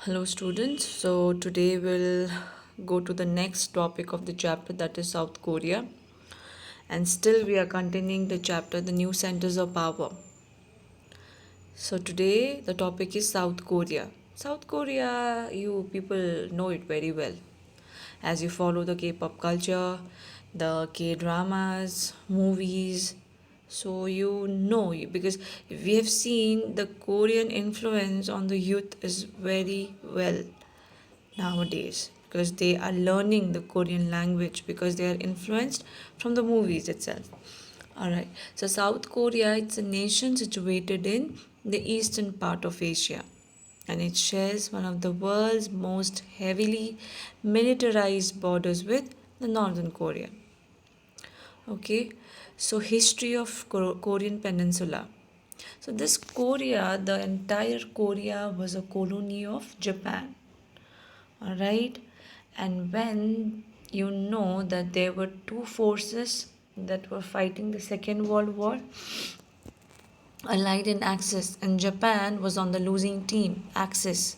Hello, students. So, today we'll go to the next topic of the chapter, that is South Korea. And still, we are continuing the chapter, The New Centers of Power. So, today the topic is South Korea. South Korea, you people know it very well as you follow the K pop culture, the K dramas, movies. So, you know, because we have seen the Korean influence on the youth is very well nowadays because they are learning the Korean language because they are influenced from the movies itself. Alright, so South Korea, it's a nation situated in the eastern part of Asia, and it shares one of the world's most heavily militarized borders with the Northern Korea. Okay, so history of Korean Peninsula. So this Korea, the entire Korea was a colony of Japan. All right, and when you know that there were two forces that were fighting the Second World War, Allied and Axis, and Japan was on the losing team, Axis.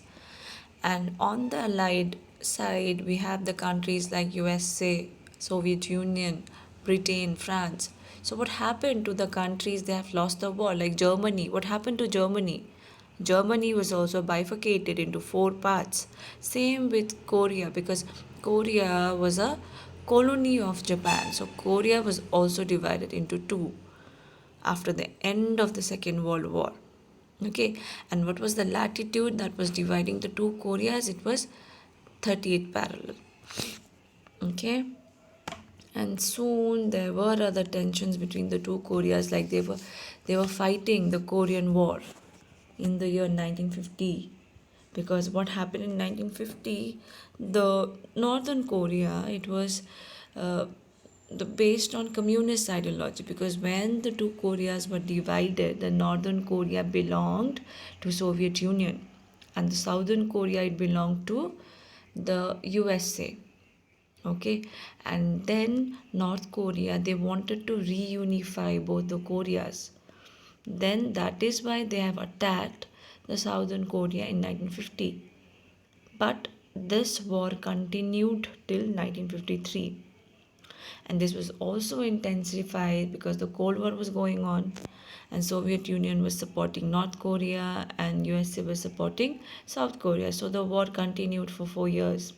And on the Allied side, we have the countries like USA, Soviet Union, Britain, France. So, what happened to the countries they have lost the war, like Germany? What happened to Germany? Germany was also bifurcated into four parts. Same with Korea, because Korea was a colony of Japan. So, Korea was also divided into two after the end of the Second World War. Okay, and what was the latitude that was dividing the two Koreas? It was 38 parallel. Okay, and soon there were other tensions between the two Koreas, like they were fighting the Korean War in the year 1950. Because what happened in 1950, the Northern Korea, it was uh, based on communist ideology, because when the two Koreas were divided, the Northern Korea belonged to Soviet Union and the Southern Korea, it belonged to the USA. Okay, and then North Korea, they wanted to reunify both the Koreas. Then that is why they have attacked the Southern Korea in 1950. But this war continued till 1953, and this was also intensified because the Cold War was going on and Soviet Union was supporting North Korea and USA was supporting South Korea. So the war continued for 4 years.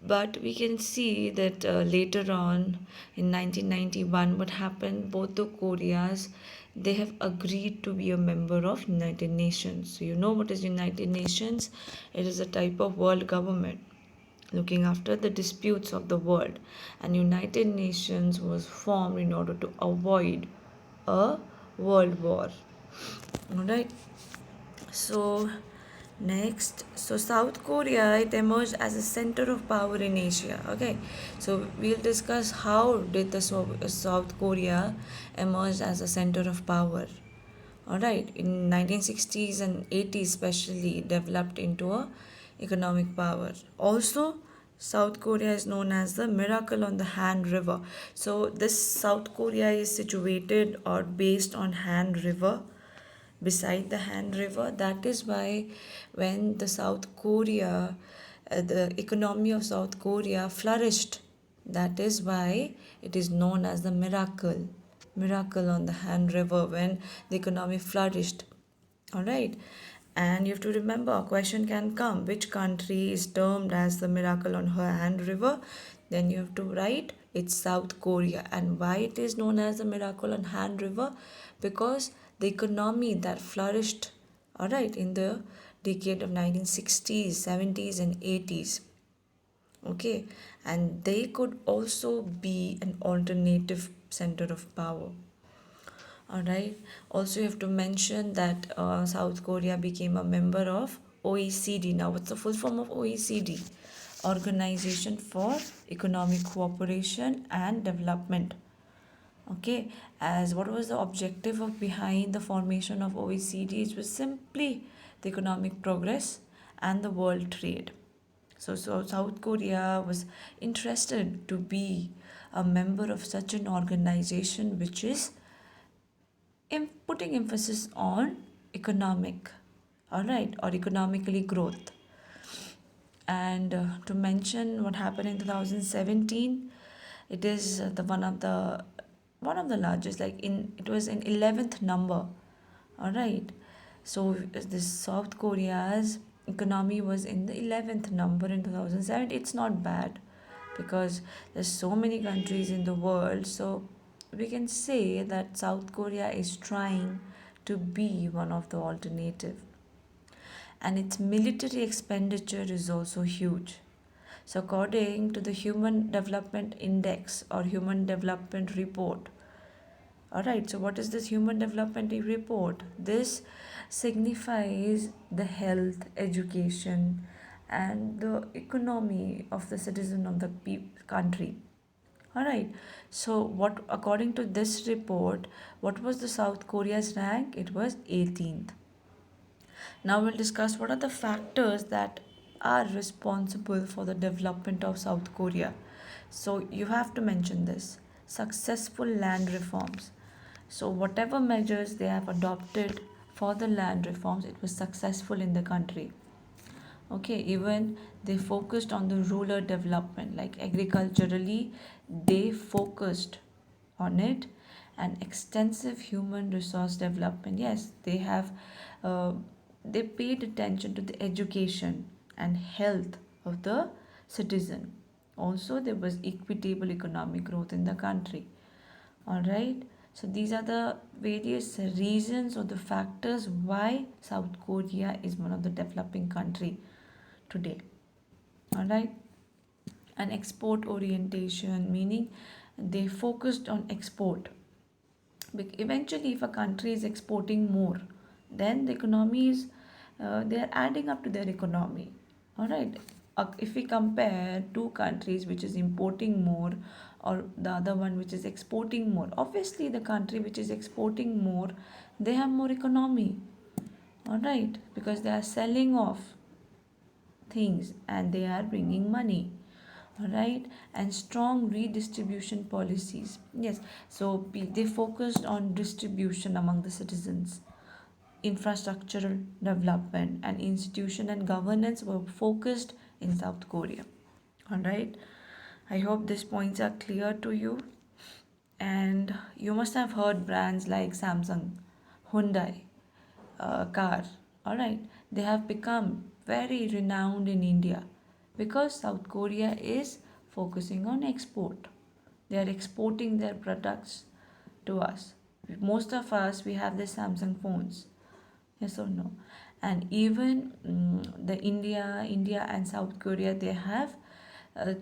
But we can see that later on in 1991, what happened, both the Koreas, they have agreed to be a member of United Nations. So you know what is United Nations? It is a type of world government looking after the disputes of the world, and United Nations was formed in order to avoid a world war. All right, so next, so South Korea, it emerged as a center of power in Asia. Okay, so we'll discuss how did the South Korea emerge as a center of power. All right, in 1960s and 80s especially, developed into a economic power. Also, South Korea is known as the Miracle on the Han River. So this South Korea is situated or based on Han River, beside the Han River. That is why when the South Korea, the economy of South Korea flourished, that is why it is known as the miracle on the Han River, when the economy flourished. All right. And you have to remember, a question can come, which country is termed as the miracle on her Han River? Then you have to write it's South Korea. And why it is known as the miracle on Han River? Because the economy that flourished, all right, in the decade of 1960s, 70s, and 80s. Okay, and they could also be an alternative center of power. All right. Also, you have to mention that South Korea became a member of OECD. Now, what's the full form of OECD? Organization for Economic Cooperation and Development. Okay, as what was the objective of behind the formation of OECD? It was simply the economic progress and the world trade. So South Korea was interested to be a member of such an organization which is putting emphasis on economic all right, or economically growth. And to mention what happened in 2017, it is the one of the largest, like in it was in 11th number, all right. So this South Korea's economy was in the 11th number in 2007. It's not bad because there's so many countries in the world, so we can say that South Korea is trying to be one of the alternative, and its military expenditure is also huge. So, according to the Human Development Index or Human Development Report, all right, so what is this Human Development Report? This signifies the health, education, and the economy of the citizen of the country. All right, so what according to this report, what was the South Korea's rank? It was 18th. Now we'll discuss what are the factors that are responsible for the development of South Korea. So you have to mention this successful land reforms. So whatever measures they have adopted for the land reforms, it was successful in the country. Okay, even they focused on the rural development, like agriculturally, they focused on it, and extensive human resource development. Yes, uh, they paid attention to the education and health of the citizen. Also, there was equitable economic growth in the country. All right. So these are the various reasons or the factors why South Korea is one of the developing country today. All right. And export orientation, meaning they focused on export. Eventually, if a country is exporting more, then the economy is they are adding up to their economy. All right. If we compare two countries which is importing more or the other one which is exporting more, obviously the country which is exporting more, they have more economy. All right, because they are selling off things and they are bringing money. All right, and strong redistribution policies. Yes, so they focused on distribution among the citizens. Infrastructural development and institution and governance were focused in South Korea. All right, I hope these points are clear to you. And you must have heard brands like Samsung, Hyundai, car. All right, they have become very renowned in India because South Korea is focusing on export. They are exporting their products to us. Most of us we have the Samsung phones. Yes or no? And even the India and South Korea, they have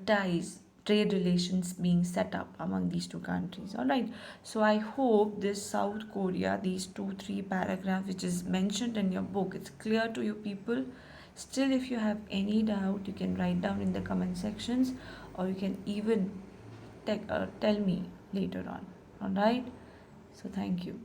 ties, trade relations being set up among these two countries. All right. So I hope this South Korea, these two, three paragraphs which is mentioned in your book, it's clear to you people. Still, if you have any doubt, you can write down in the comment sections, or you can even tell me later on. All right. So thank you.